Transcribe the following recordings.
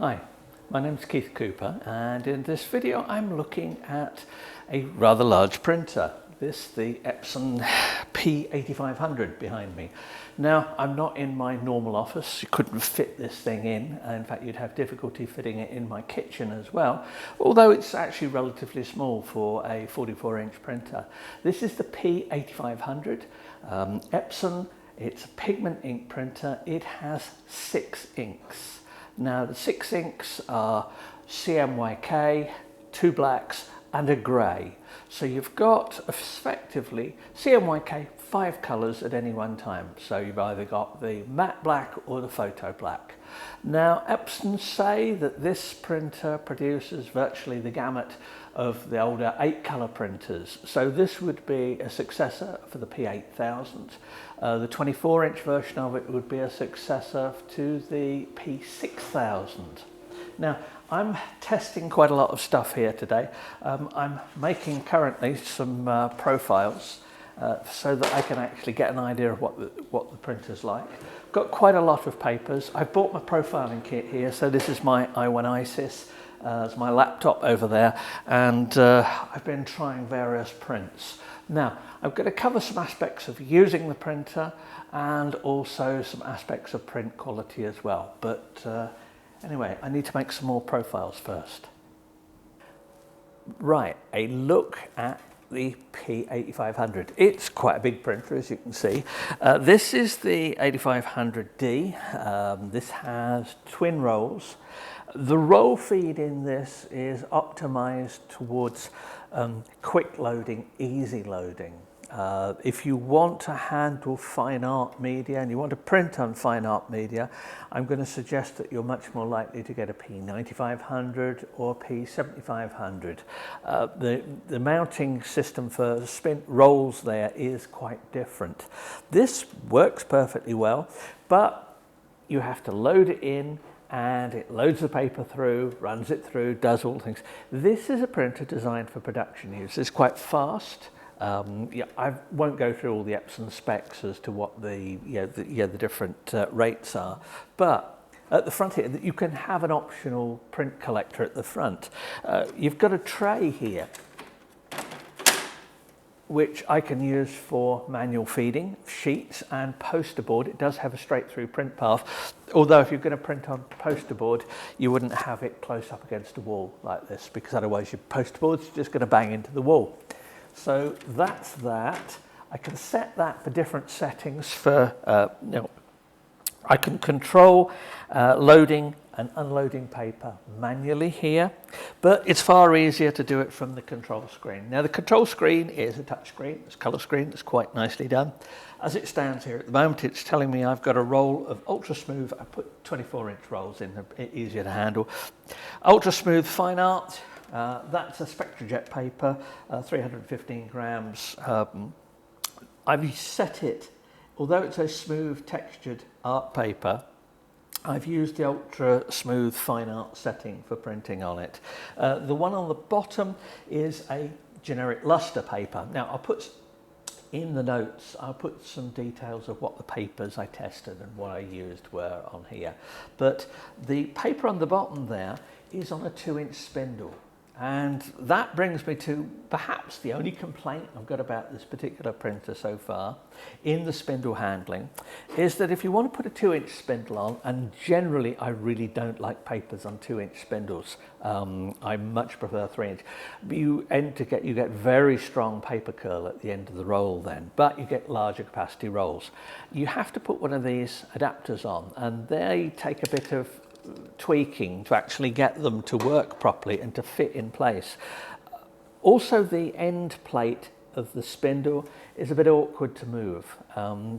Hi, my name's Keith Cooper, and in this video I'm looking at a rather large printer. The Epson P8500 behind me. Now, I'm not in my normal office. You couldn't fit this thing in. In fact, you'd have difficulty fitting it in my kitchen as well, although it's actually relatively small for a 44-inch printer. This is the P8500 Epson. It's a pigment ink printer. It has 6 inks. Now, the 6 inks are CMYK, 2 blacks and a grey. So you've got effectively CMYK 5 colours at any one time. So you've either got the matte black or the photo black. Now, Epson say that this printer produces virtually the gamut of the older 8 colour printers. So this would be a successor for the P8000. The 24-inch version of it would be a successor to the P6000. Now, I'm testing quite a lot of stuff here today. I'm making currently some profiles so that I can actually get an idea of what the printer's like. Got quite a lot of papers. I've bought my profiling kit here, so this is my i1 ISIS. It's my laptop over there, and I've been trying various prints. Now, I'm going to cover some aspects of using the printer and also some aspects of print quality as well. But anyway, I need to make some more profiles first. Right, a look at the P8500. It's quite a big printer, as you can see. This is the 8500D. This has twin rolls. The roll feed in this is optimized towards quick loading, easy loading. If you want to handle fine art media and you want to print on fine art media, I'm going to suggest that you're much more likely to get a P8500 or P8500. The mounting system for spin rolls there is quite different. This works perfectly well, but you have to load it in, and it loads the paper through, runs it through, does all things. This is a printer designed for production use. It's quite fast. Yeah, I won't go through all the Epson specs as to what the different rates are, but at the front here, you can have an optional print collector at the front. You've got a tray here, which I can use for manual feeding, sheets and poster board. It does have a straight through print path, although if you're going to print on poster board, you wouldn't have it close up against a wall like this, because otherwise your poster board's just going to bang into the wall. So that's that. I can set that for different settings for, I can control loading and unloading paper manually here, but it's far easier to do it from the control screen. Now, the control screen is a touch screen, it's a colour screen, it's quite nicely done. As it stands here at the moment, it's telling me I've got a roll of ultra smooth. I put 24-inch rolls in, they're easier to handle. Ultra smooth fine art. That's a Spectrajet paper, 315 grams. I've set it, although it's a smooth textured art paper, I've used the ultra smooth fine art setting for printing on it. The one on the bottom is a generic luster paper. Now, I'll put in the notes, I'll put some details of what the papers I tested and what I used were on here. But the paper on the bottom there is on a 2-inch spindle. And that brings me to perhaps the only complaint I've got about this particular printer so far in the spindle handling is that if you want to put a 2-inch spindle on, and generally I really don't like papers on 2-inch spindles, I much prefer 3-inch. You get very strong paper curl at the end of the roll then, but you get larger capacity rolls. You have to put one of these adapters on, and they take a bit of tweaking to actually get them to work properly and to fit in place. Also, the end plate of the spindle is a bit awkward to move.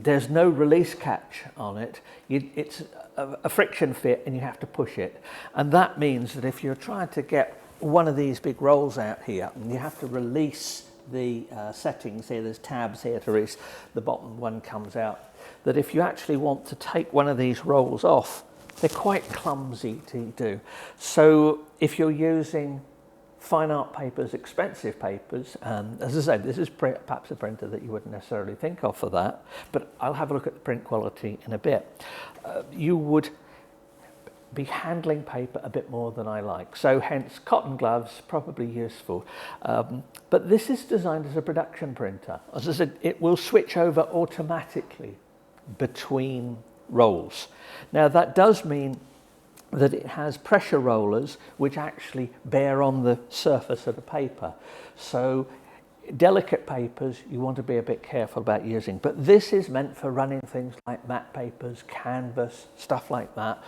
There's no release catch on it. It's a friction fit and you have to push it. And that means that if you're trying to get one of these big rolls out here, and you have to release the settings here, there's tabs here to release, the bottom one comes out, that if you actually want to take one of these rolls off, they're quite clumsy to do. So if you're using fine art papers, expensive papers, and as I said, this is perhaps a printer that you wouldn't necessarily think of for that, but I'll have a look at the print quality in a bit. You would be handling paper a bit more than I like. So hence cotton gloves, probably useful. But this is designed as a production printer. As I said, it will switch over automatically between rolls. Now that does mean that it has pressure rollers which actually bear on the surface of the paper. So delicate papers you want to be a bit careful about using, but this is meant for running things like matte papers, canvas, stuff like that,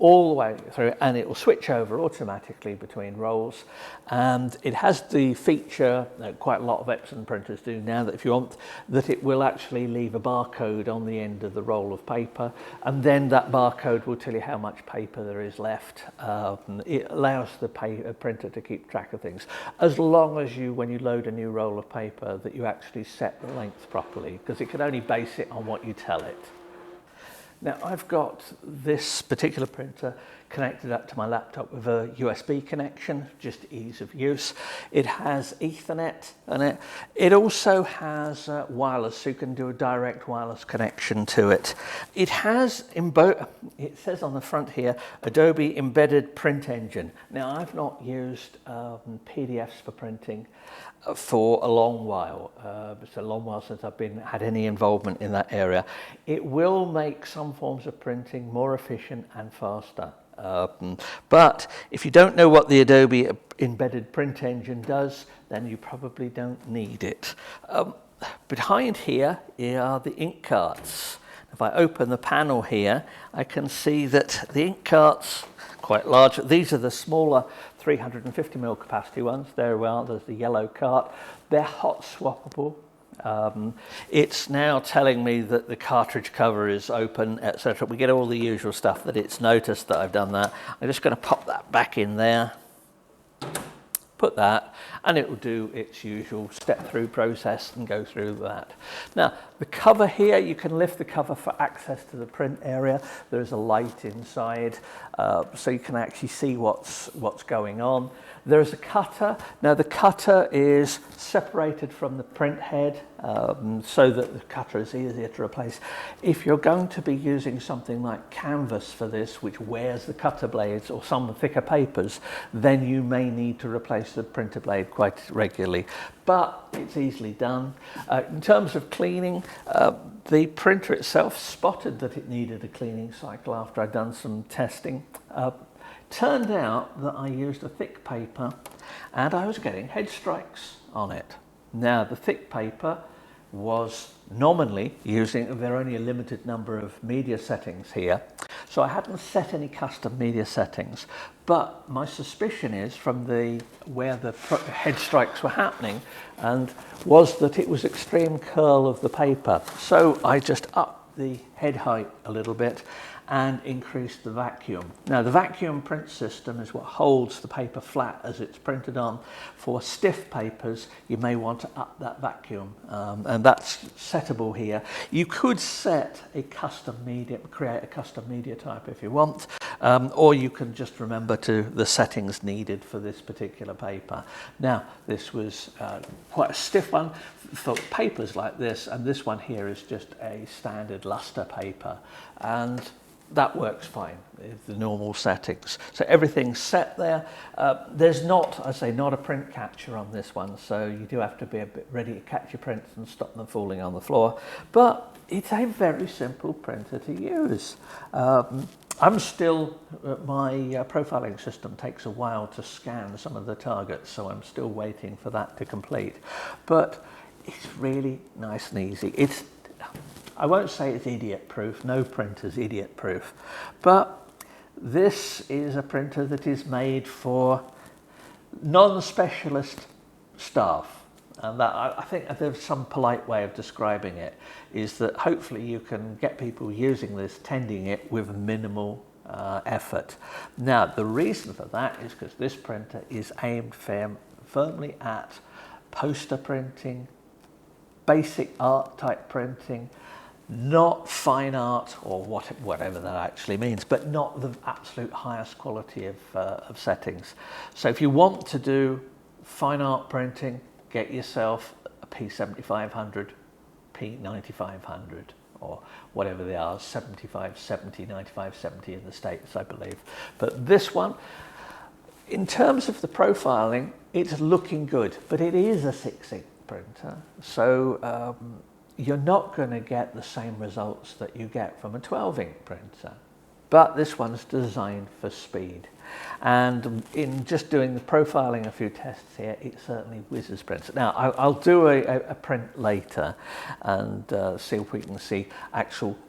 all the way through, and it will switch over automatically between rolls. And it has the feature that quite a lot of Epson printers do now, that if you want, that it will actually leave a barcode on the end of the roll of paper, and then that barcode will tell you how much paper there is left. It allows the printer to keep track of things, as long as you, when you load a new roll of paper, that you actually set the length properly, because it can only base it on what you tell it. Now I've got this particular printer connected up to my laptop with a USB connection, just ease of use. It has Ethernet on it. It also has wireless, so you can do a direct wireless connection to it. It has, it says on the front here, Adobe Embedded Print Engine. Now I've not used PDFs for printing for a long while. It's a long while since I've had any involvement in that area. It will make some forms of printing more efficient and faster. But if you don't know what the Adobe Embedded Print Engine does, then you probably don't need it. Behind here are the ink carts. If I open the panel here, I can see that the ink carts, quite large, these are the smaller 350ml capacity ones. There we are, there's the yellow cart. They're hot swappable. It's now telling me that the cartridge cover is open, etc. We get all the usual stuff, that it's noticed that I've done that. I'm just going to pop that back in there, put that, and it will do its usual step-through process and go through that. Now, the cover here, you can lift the cover for access to the print area. There's a light inside, so you can actually see what's going on. There's a cutter. Now, the cutter is separated from the print head, so that the cutter is easier to replace. If you're going to be using something like canvas for this, which wears the cutter blades, or some thicker papers, then you may need to replace the printer blade quite regularly, but it's easily done. In terms of cleaning, the printer itself spotted that it needed a cleaning cycle after I'd done some testing. Turned out that I used a thick paper and I was getting head strikes on it. Now, the thick paper was nominally using, there are only a limited number of media settings here, so I hadn't set any custom media settings, but my suspicion is from where the head strikes were happening, and was that it was extreme curl of the paper. So I just upped the head height a little bit and increase the vacuum. Now, the vacuum print system is what holds the paper flat as it's printed on. For stiff papers, you may want to up that vacuum, and that's settable here. You could set a custom media, create a custom media type if you want, or you can just remember the settings needed for this particular paper. Now, this was quite a stiff one for papers like this, and this one here is just a standard luster paper, and that works fine with the normal settings. So everything's set there. There's not, I say, not a print catcher on this one, so you do have to be a bit ready to catch your prints and stop them falling on the floor. But it's a very simple printer to use. I'm still, my profiling system takes a while to scan some of the targets, so I'm still waiting for that to complete. But it's really nice and easy. I won't say it's idiot-proof, no printer's idiot-proof, but this is a printer that is made for non-specialist staff. And that, I think there's some polite way of describing it, is that hopefully you can get people using this, tending it with minimal effort. Now, the reason for that is because this printer is aimed firmly at poster printing, basic art type printing, not fine art, or whatever that actually means, but not the absolute highest quality of settings. So if you want to do fine art printing, get yourself a P8500, P8500. or whatever they are, 7570, 9570 in the States, I believe. But this one, in terms of the profiling, it's looking good, but it is a 6-ink printer, so you're not going to get the same results that you get from a 12-ink printer. But this one's designed for speed. And in just doing the profiling, a few tests here, it certainly whizzes prints. Now, I'll do a print later and see if we can see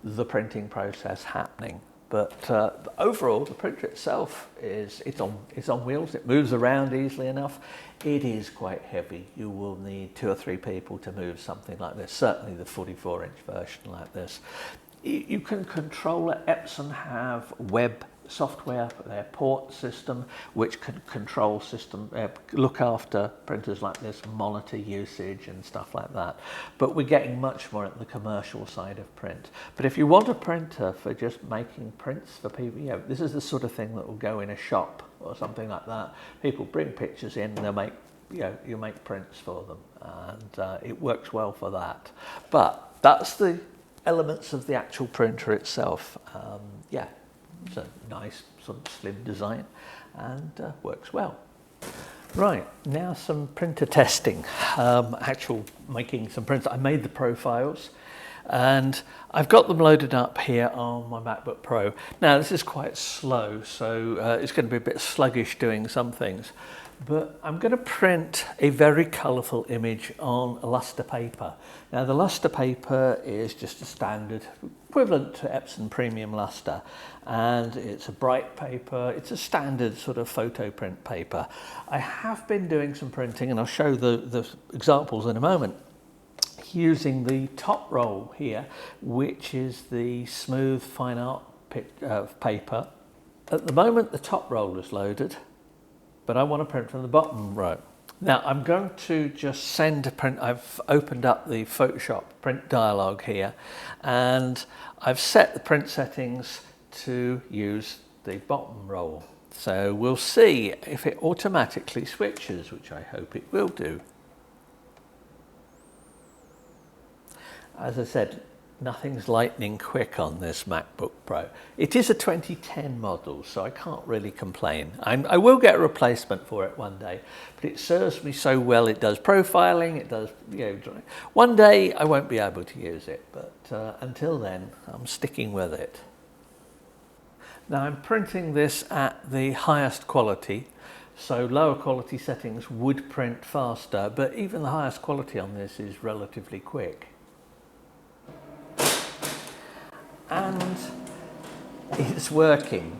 the printing process happening. But overall, the printer itself it's on wheels. It moves around easily enough. It is quite heavy. You will need 2 or 3 people to move something like this. Certainly the 44-inch version like this. You can control it. Epson have web software for their port system, which can control look after printers like this, monitor usage and stuff like that. But we're getting much more at the commercial side of print. But if you want a printer for just making prints for people, this is the sort of thing that will go in a shop or something like that. People bring pictures in, and they'll make, you make prints for them, and it works well for that. But that's the elements of the actual printer itself. It's a nice sort of slim design and works well. Right, now some printer testing, making some prints. I made the profiles and I've got them loaded up here on my MacBook Pro. Now this is quite slow, so it's going to be a bit sluggish doing some things. But I'm going to print a very colourful image on a luster paper. Now the luster paper is just a standard equivalent to Epson premium luster, and it's a bright paper. It's a standard sort of photo print paper. I have been doing some printing, and I'll show the examples in a moment, using the top roll here, which is the smooth fine art paper. At the moment the top roll is loaded, but I want to print from the bottom row. Now I'm going to just send a print. I've opened up the Photoshop print dialog here, and I've set the print settings to use the bottom roll. So we'll see if it automatically switches, which I hope it will do. As I said, nothing's lightning quick on this MacBook Pro. It is a 2010 model, so I can't really complain. I will get a replacement for it one day, but it serves me so well. It does profiling, it does, one day I won't be able to use it, but until then, I'm sticking with it. Now I'm printing this at the highest quality, so lower quality settings would print faster, but even the highest quality on this is relatively quick. And it's working.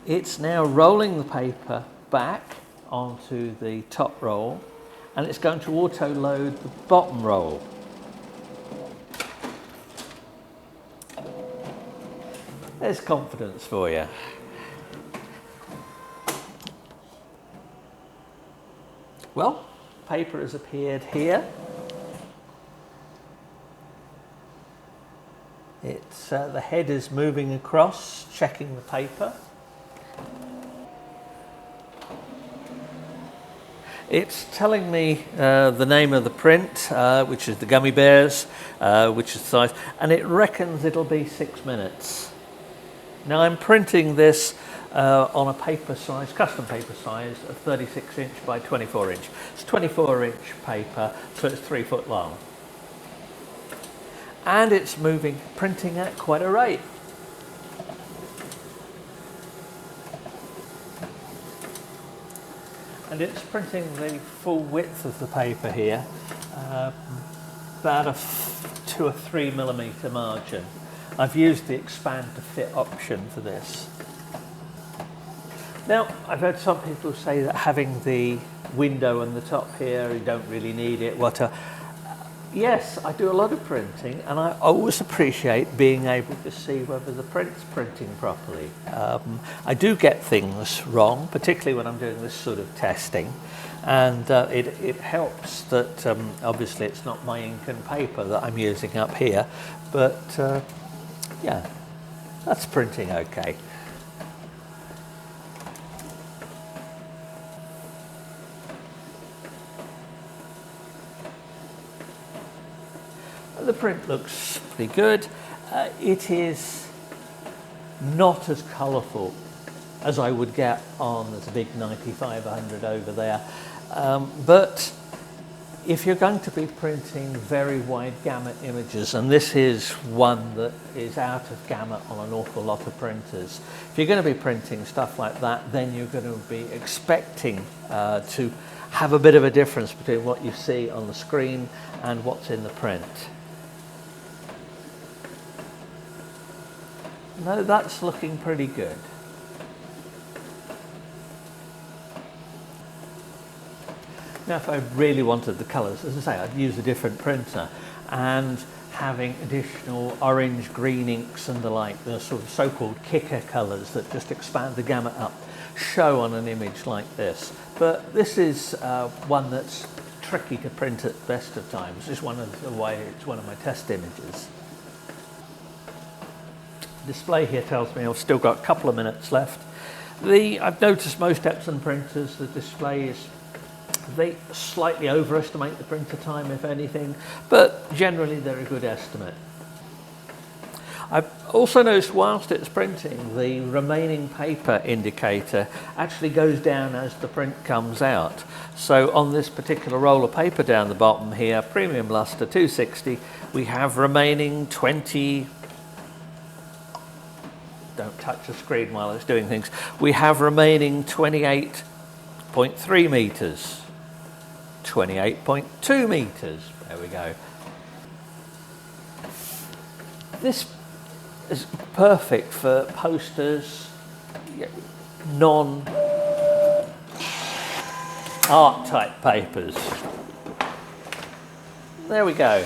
It's now rolling the paper back onto the top roll, and it's going to auto load the bottom roll. There's confidence for you. Well, paper has appeared here. It's the head is moving across, checking the paper. It's telling me the name of the print, which is the gummy bears, which is the size, and it reckons it'll be 6 minutes. Now I'm printing this on a paper size, custom paper size of 36-inch by 24-inch. It's 24-inch paper, so it's 3 foot long. And it's moving, printing at quite a rate. And it's printing the full width of the paper here, about a 2 or 3 millimeter margin. I've used the expand to fit option for this. Now, I've heard some people say that having the window on the top here, you don't really need it, Yes, I do a lot of printing, and I always appreciate being able to see whether the print's printing properly. I do get things wrong, particularly when I'm doing this sort of testing, and it helps that obviously it's not my ink and paper that I'm using up here, but yeah, that's printing okay. The print looks perfectly good. It is not as colourful as I would get on the big 9500 over there, but if you're going to be printing very wide gamut images, and this is one that is out of gamut on an awful lot of printers, if you're going to be printing stuff like that, then you're going to be expecting to have a bit of a difference between what you see on the screen and what's in the print. No, that's looking pretty good. Now, if I really wanted the colours, as I say, I'd use a different printer, and having additional orange, green inks and the like, the sort of so-called kicker colours that just expand the gamut up, show on an image like this. But this is one that's tricky to print at the best of times. It's one of my test images. The display here tells me I've still got a couple of minutes left. I've noticed most Epson printers, the display is, they slightly overestimate the printer time, if anything, but generally they're a good estimate. I've also noticed whilst it's printing, the remaining paper indicator actually goes down as the print comes out. So on this particular roll of paper down the bottom here, premium luster 260, we have remaining 20, don't touch the screen while it's doing things, we have remaining 28.3 metres. 28.2 metres, there we go. This is perfect for posters, non-art type papers. There we go.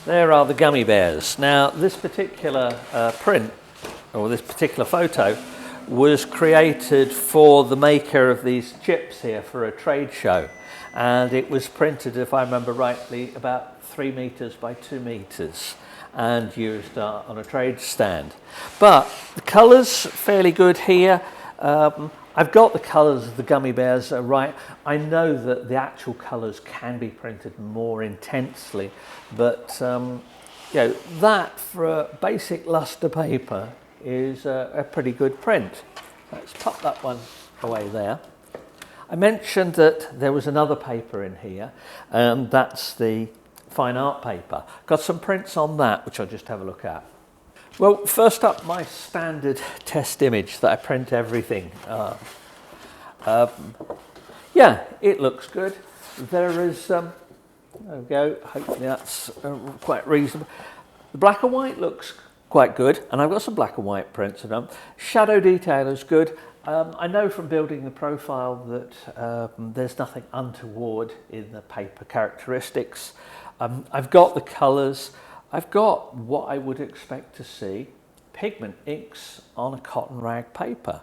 There are the gummy bears. Now this particular print, or this particular photo, was created for the maker of these chips here for a trade show. And it was printed, if I remember rightly, about 3 metres by 2 metres and used on a trade stand. But the colours fairly good here. I've got the colours of the gummy bears right. I know that the actual colours can be printed more intensely, but you know, that for a basic luster paper is a pretty good print. Let's pop that one away there. I mentioned that there was another paper in here, and that's the fine art paper. Got some prints on that, which I'll just have a look at. Well, first up, my standard test image that I print everything. Yeah, it looks good. There is, there we go, hopefully that's quite reasonable. The black and white looks quite good, and I've got some black and white prints of them. Shadow detail is good. I know from building the profile that there's nothing untoward in the paper characteristics. I've got the colours. I've got what I would expect to see, pigment inks on a cotton rag paper.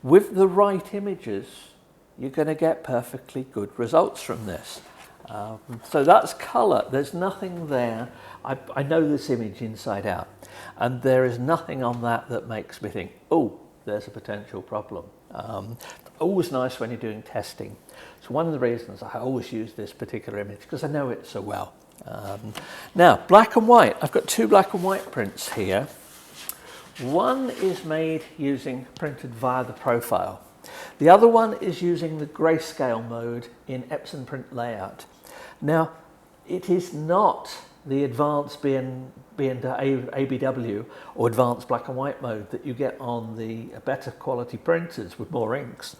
With the right images, you're going to get perfectly good results from this. So that's colour. There's nothing there. I know this image inside out, and there is nothing on that that makes me think, oh, there's a potential problem. Always nice when you're doing testing. So one of the reasons I always use this particular image, because I know it so well. Now, black and white. I've got 2 black and white prints here. One is made using printed via the profile. The other one is using the grayscale mode in Epson Print Layout. Now, it is not the advanced ABW or advanced black and white mode that you get on the better quality printers with more inks.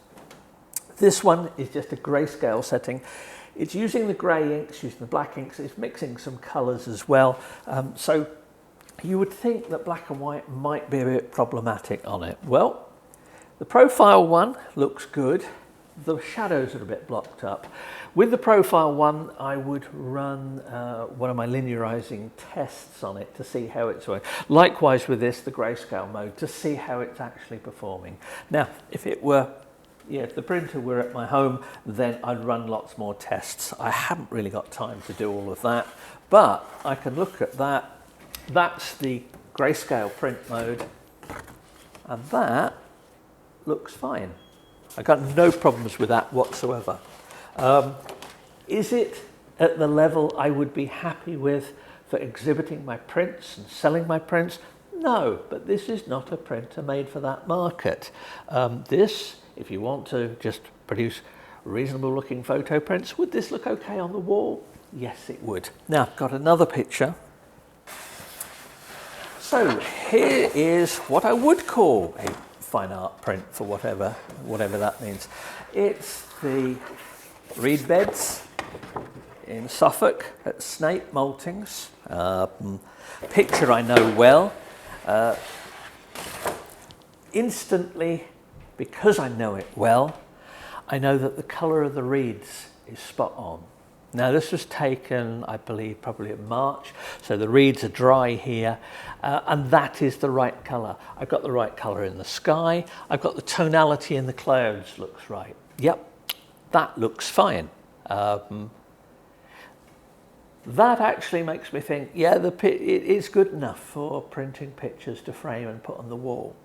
This one is just a grayscale setting. It's using the grey inks, using the black inks, it's mixing some colours as well. So you would think that black and white might be a bit problematic on it. Well, the profile one looks good. The shadows are a bit blocked up. With the profile one, I would run one of my linearizing tests on it to see how it's working. Likewise with this, the grayscale mode, to see how it's actually performing. Now, if it were, if the printer were at my home, then I'd run lots more tests. I haven't really got time to do all of that, but I can look at that. That's the grayscale print mode, and that looks fine. I got no problems with that whatsoever. Is it at the level I would be happy with for exhibiting my prints and selling my prints? No, but this is not a printer made for that market. This, if you want to just produce reasonable looking photo prints, would this look okay on the wall? Yes, it would. Now, I've got another picture. So here is what I would call a fine art print, for whatever that means. It's the reed beds in Suffolk at Snape Maltings. Picture I know well. Instantly, because I know it well, I know that the colour of the reeds is spot on. Now this was taken, I believe, probably in March, so the reeds are dry here, and that is the right colour. I've got the right colour in the sky, I've got the tonality in the clouds looks right. Yep, that looks fine. That actually makes me think, yeah, it is good enough for printing pictures to frame and put on the wall.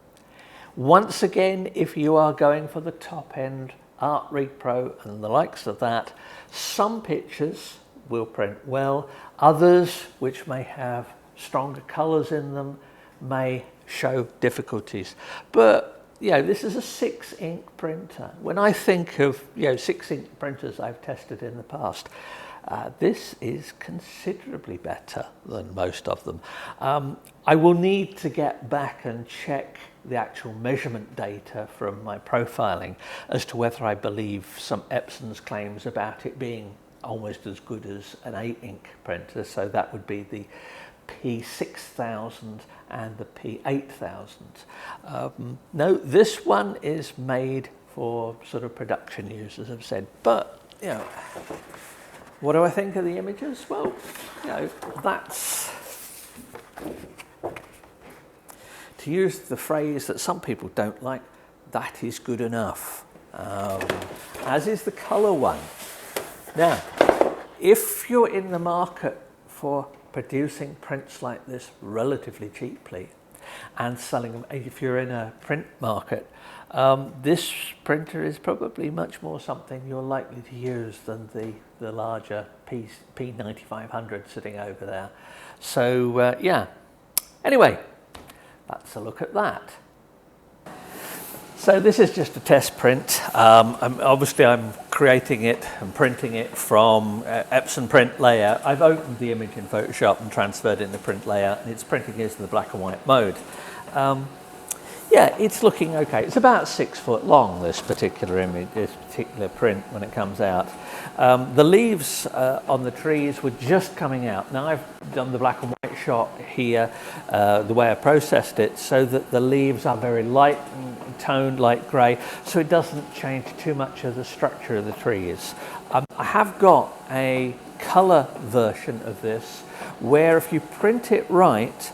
Once again, if you are going for the top end Art Repro and the likes of that, some pictures will print well, others which may have stronger colours in them may show difficulties. But this is a 6-ink printer. When I think of 6-ink printers I've tested in the past, this is considerably better than most of them. I will need to get back and check the actual measurement data from my profiling as to whether I believe some Epson's claims about it being almost as good as an 8-ink printer. So that would be the P6000 and the P8000. No, this one is made for sort of production use, as I've said. But, what do I think of the images? Well, that's, to use the phrase that some people don't like, that is good enough, as is the colour one. Now, if you're in the market for producing prints like this relatively cheaply and selling them, if you're in a print market, this printer is probably much more something you're likely to use than the larger P8500 sitting over there. So anyway, that's a look at that. So this is just a test print. Obviously I'm creating it and printing it from Epson print layout. I've opened the image in Photoshop and transferred it into print layout, and it's printing it in the black and white mode. Yeah, it's looking okay. It's about 6 foot long, this particular image, this particular print when it comes out. The leaves on the trees were just coming out. Now I've done the black and white shot here, the way I processed it, so that the leaves are very light toned, light grey, so it doesn't change too much of the structure of the trees. I have got a colour version of this, where if you print it right,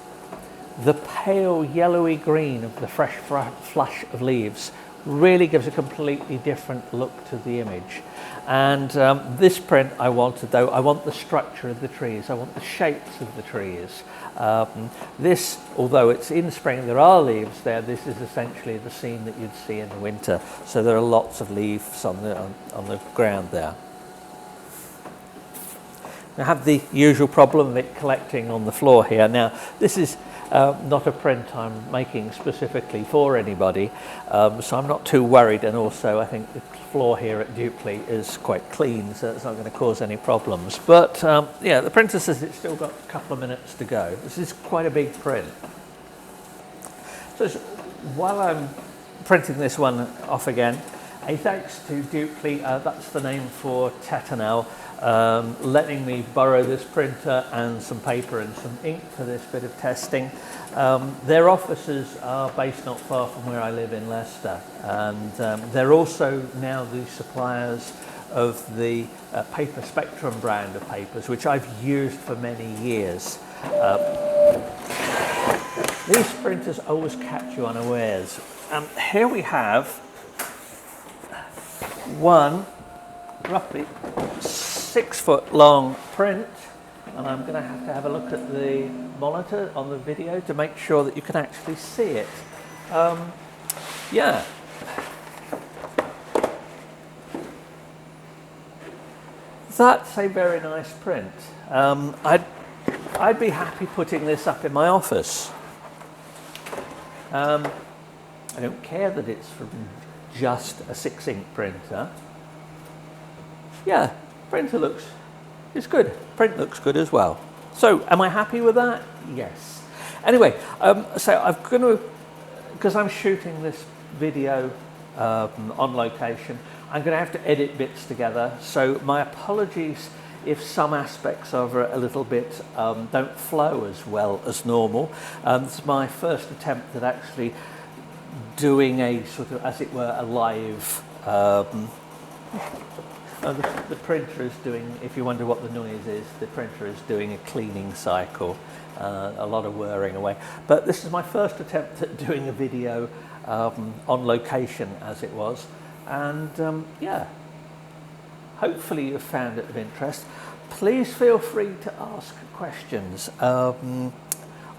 the pale yellowy green of the fresh flush of leaves really gives a completely different look to the image. And this print I wanted, though, I want the structure of the trees, I want the shapes of the trees. This, although it's in spring, there are leaves there, this is essentially the scene that you'd see in the winter. So there are lots of leaves on the ground there. I have the usual problem of it collecting on the floor here. Now, this is not a print I'm making specifically for anybody, so I'm not too worried, and also I think the floor here at Dupley is quite clean, so it's not going to cause any problems. But yeah, the printer says it's still got a couple of minutes to go. This is quite a big print. So while I'm printing this one off again, a thanks to Dupley, that's the name for Tetanel, letting me borrow this printer and some paper and some ink for this bit of testing. Their offices are based not far from where I live in Leicester, and they're also now the suppliers of the Paper Spectrum brand of papers, which I've used for many years. These printers always catch you unawares. Here we have one roughly 6 foot long print, and I'm going to have a look at the monitor on the video to make sure that you can actually see it. Yeah, that's a very nice print. I'd be happy putting this up in my office. I don't care that it's from just a 6-ink printer. Yeah, printer it's good. Print looks good as well. So, am I happy with that? Yes. Anyway, so I'm going to, because I'm shooting this video on location, I'm going to have to edit bits together. So my apologies if some aspects of it a little bit don't flow as well as normal. This is my first attempt at actually doing a sort of, as it were, a live. The printer is doing, if you wonder what the noise is, the printer is doing a cleaning cycle, a lot of whirring away. But this is my first attempt at doing a video on location, as it was. And yeah, hopefully you've found it of interest. Please feel free to ask questions.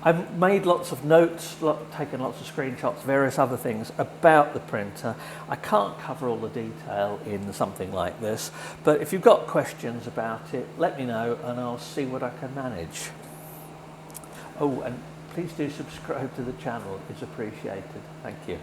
I've made lots of notes, taken lots of screenshots, various other things about the printer. I can't cover all the detail in something like this, but if you've got questions about it, let me know and I'll see what I can manage. Oh, and please do subscribe to the channel, it's appreciated. Thank you.